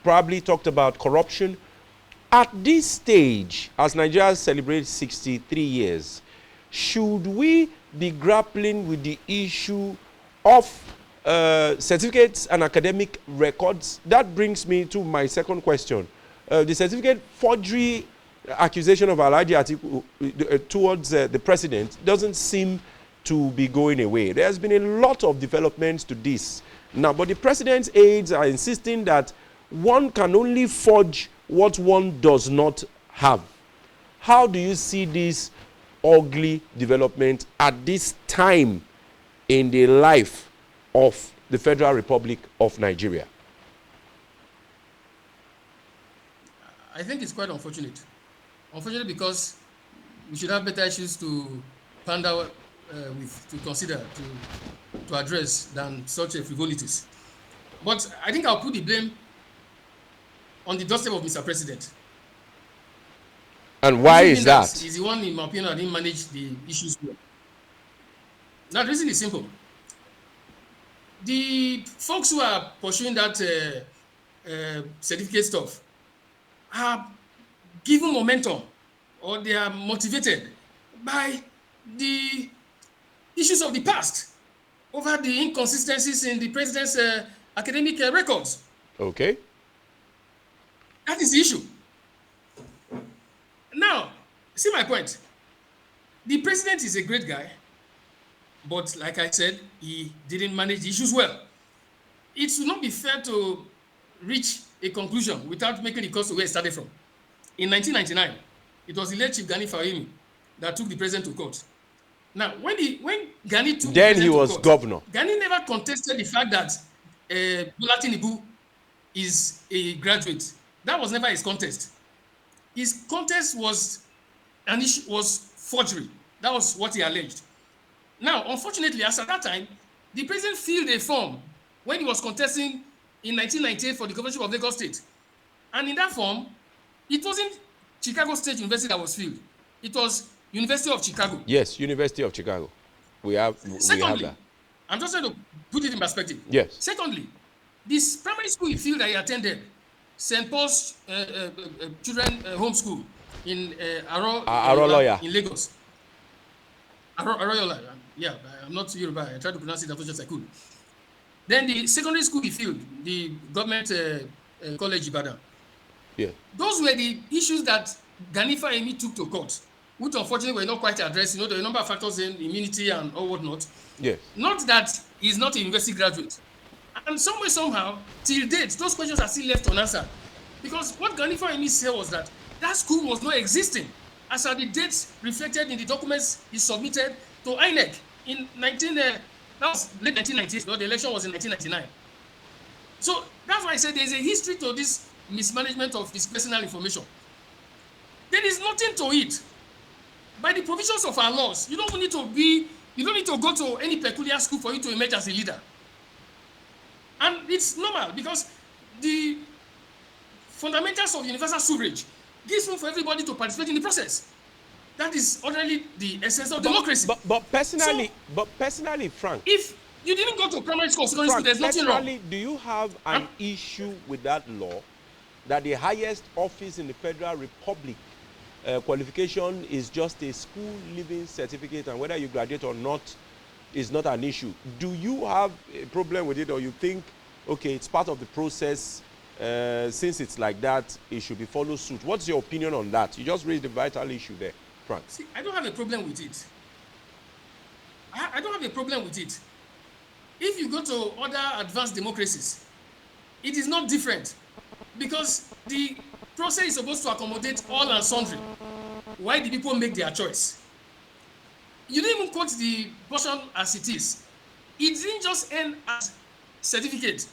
probably talked about corruption. At this stage, as Nigeria celebrates 63 years, should we be grappling with the issue of certificates and academic records? That brings me to my second question. The certificate forgery accusation of Alhaji Atiku towards the president doesn't seem to be going away. There's been a lot of developments to this now, but the president's aides are insisting that one can only forge what one does not have. How do you see this ugly development at this time in the life of the Federal Republic of Nigeria? I think it's quite unfortunate. Unfortunate because we should have better issues to ponder with, to consider, to address than such frivolities. But I think I'll put the blame on the doorstep of Mr. President. And why is that? He's the one, in my opinion, that didn't manage the issues well. Now, the reason is simple. The folks who are pursuing that certificate stuff are given momentum, or they are motivated by the issues of the past over the inconsistencies in the president's academic records. Okay. That is the issue. Now, see my point. The president is a great guy, but like I said, he didn't manage the issues well. It should not be fair to reach a conclusion without making the course to where it started from. In 1999, it was the late Chief Gani Fahimi that took the president to court. Now, when Gani took then the he was to court, governor. Gani never contested the fact that Bola Tinubu is a graduate. That was never his contest. His contest was an issue, was forgery. That was what he alleged. Now, unfortunately, as at that time, the president filled a form when he was contesting in 1998 for the governorship of Lagos State. And in that form, it wasn't Chicago State University that was filled. It was University of Chicago. Yes, University of Chicago. We have that. I'm just trying to put it in perspective. Yes. Secondly, this primary school he filled that he attended, St. Paul's Children Home School in Aroloya in Lagos. Aroloya, yeah, I'm not Yoruba. I tried to pronounce it as much as I could. Then the secondary school he filled, the government college Ibadan. Yeah. Those were the issues that Gani Fahimi took to court, which unfortunately were not quite addressed. You know, there are a number of factors in immunity and all whatnot. Yes. Not that he's not a university graduate. And some way, somehow, till date, those questions are still left unanswered. Because what Gani Fahimi said was that school was not existing, as are the dates reflected in the documents he submitted to INEC in that was late 1990s, the election was in 1999. So that's why I said there's a history to this mismanagement of his personal information. There is nothing to it. By the provisions of our laws, you don't need to go to any peculiar school for you to emerge as a leader. And it's normal because the fundamentals of universal suffrage gives room for everybody to participate in the process. That is ordinarily the essence of democracy. But personally, Frank, if you didn't go to primary school, secondary school, there's nothing wrong. Do you have an issue with that law that the highest office in the Federal Republic qualification is just a school leaving certificate, and whether you graduate or not is not an issue? Do you have a problem with it, or you think, okay, it's part of the process, since it's like that, it should be followed suit? What's your opinion on that? You just raised a vital issue there, Frank. See, I don't have a problem with it. I don't have a problem with it. If you go to other advanced democracies, it is not different, because the process is supposed to accommodate all and sundry. Why do people make their choice? You didn't even quote the portion as it is. It didn't just end as certificate.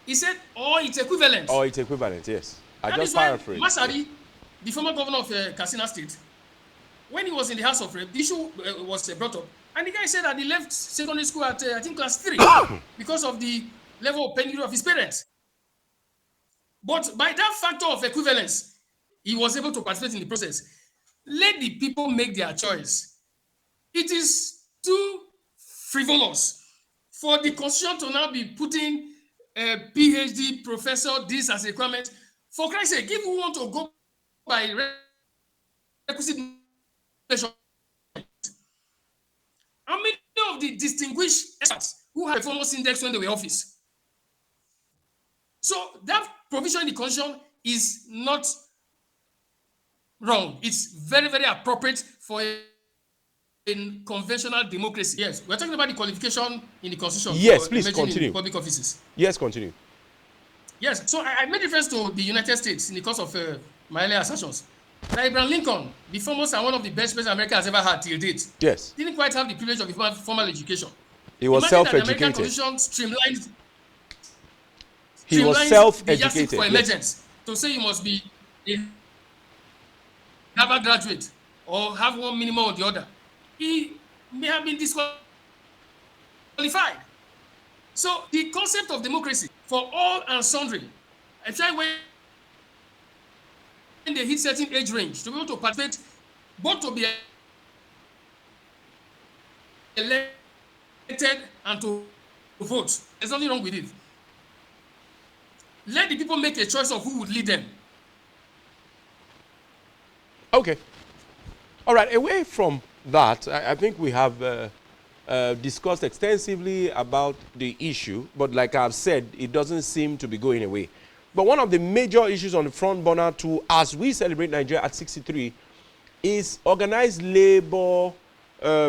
He said, or it's equivalent. Or it's equivalent, yes. I that just paraphrase. Masari, the former governor of Katsina State, when he was in the House of Rep, the issue was brought up. And the guy said that he left secondary school at, I think, class 3 because of the level of penury of his parents. But by that factor of equivalence, he was able to participate in the process. Let the people make their choice. It is too frivolous for the constitution to now be putting a PhD professor this as a requirement For Christ's sake, if we want to go by requisite measure, how many of the distinguished experts who had performance index when they were in office? So that provision in the Constitution is not wrong. It's very, very appropriate for in conventional democracy. Yes, we're talking about the qualification in the Constitution. Yes, for please emerging continue. in public offices. Yes, continue. Yes, so I made reference to the United States in the course of my earlier assertions. That Abraham Lincoln, the foremost and one of the best presidents America has ever had till date, Yes. didn't quite have the privilege of formal education. He was Imagine that the American self-educated. Constitution streamlines He was the yardstick self-educated. for Yes. emergence to say you must be a Harvard graduate or have one minimum or the other. He may have been disqualified. So the concept of democracy for all and sundry, especially when they hit certain age range, to be able to participate, both to be elected and to vote. There's nothing wrong with it. Let the people make a choice of who would lead them. Okay. All right. Away from that, I think we have discussed extensively about the issue, but like I've said, it doesn't seem to be going away. But one of the major issues on the front burner too, as we celebrate Nigeria at 63, is organized labor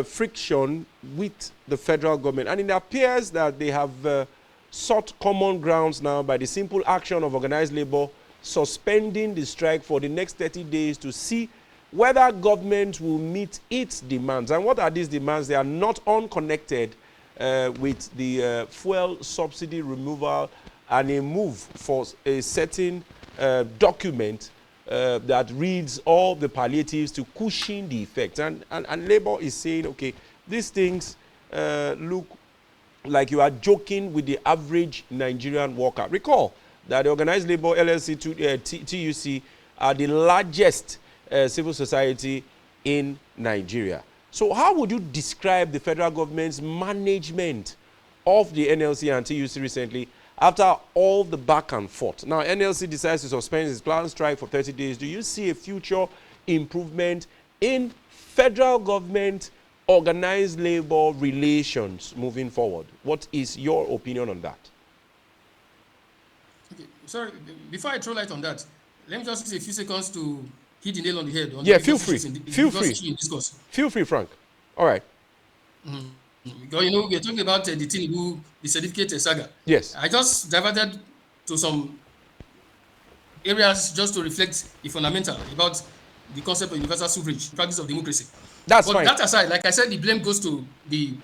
friction with the federal government. And it appears that they have sought common grounds now by the simple action of organized labor suspending the strike for the next 30 days to see whether government will meet its demands. And what are these demands? They are not unconnected with the fuel subsidy removal and a move for a certain document that reads all the palliatives to cushion the effect. And labor is saying, okay, these things look like you are joking with the average Nigerian worker. Recall that the organized labor NLC TUC are the largest civil society in Nigeria. So how would you describe the federal government's management of the NLC and TUC recently after all the back and forth? Now, NLC decides to suspend its planned strike for 30 days. Do you see a future improvement in federal government organized labor relations moving forward? What is your opinion on that? Okay, sorry, before I throw light on that, let me just use a few seconds to hit the nail on the head. Yeah, feel free. Feel free. Feel free, Frank. All right. Because, you know, we're talking about the Tinubu, the certificate saga. Yes. I just diverted to some areas just to reflect the fundamental about the concept of universal suffrage, practice of democracy. That's fine. But that aside, like I said, the blame goes to the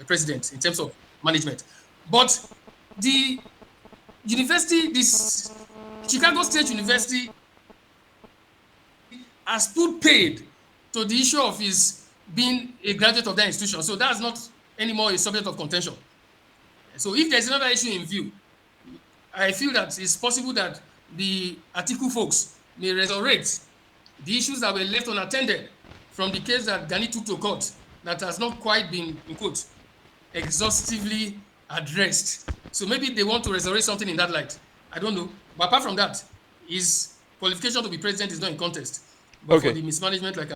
president in terms of management. But the university, this Chicago State University, has put paid to the issue of his being a graduate of that institution. So that's not anymore a subject of contention. So if there's another issue in view, I feel that it's possible that the Atiku folks may resurrect the issues that were left unattended from the case that Gani took to court that has not quite been, in quote, exhaustively addressed. So maybe they want to resurrect something in that light. I don't know. But apart from that, his qualification to be president is not in contest. But for the mismanagement, like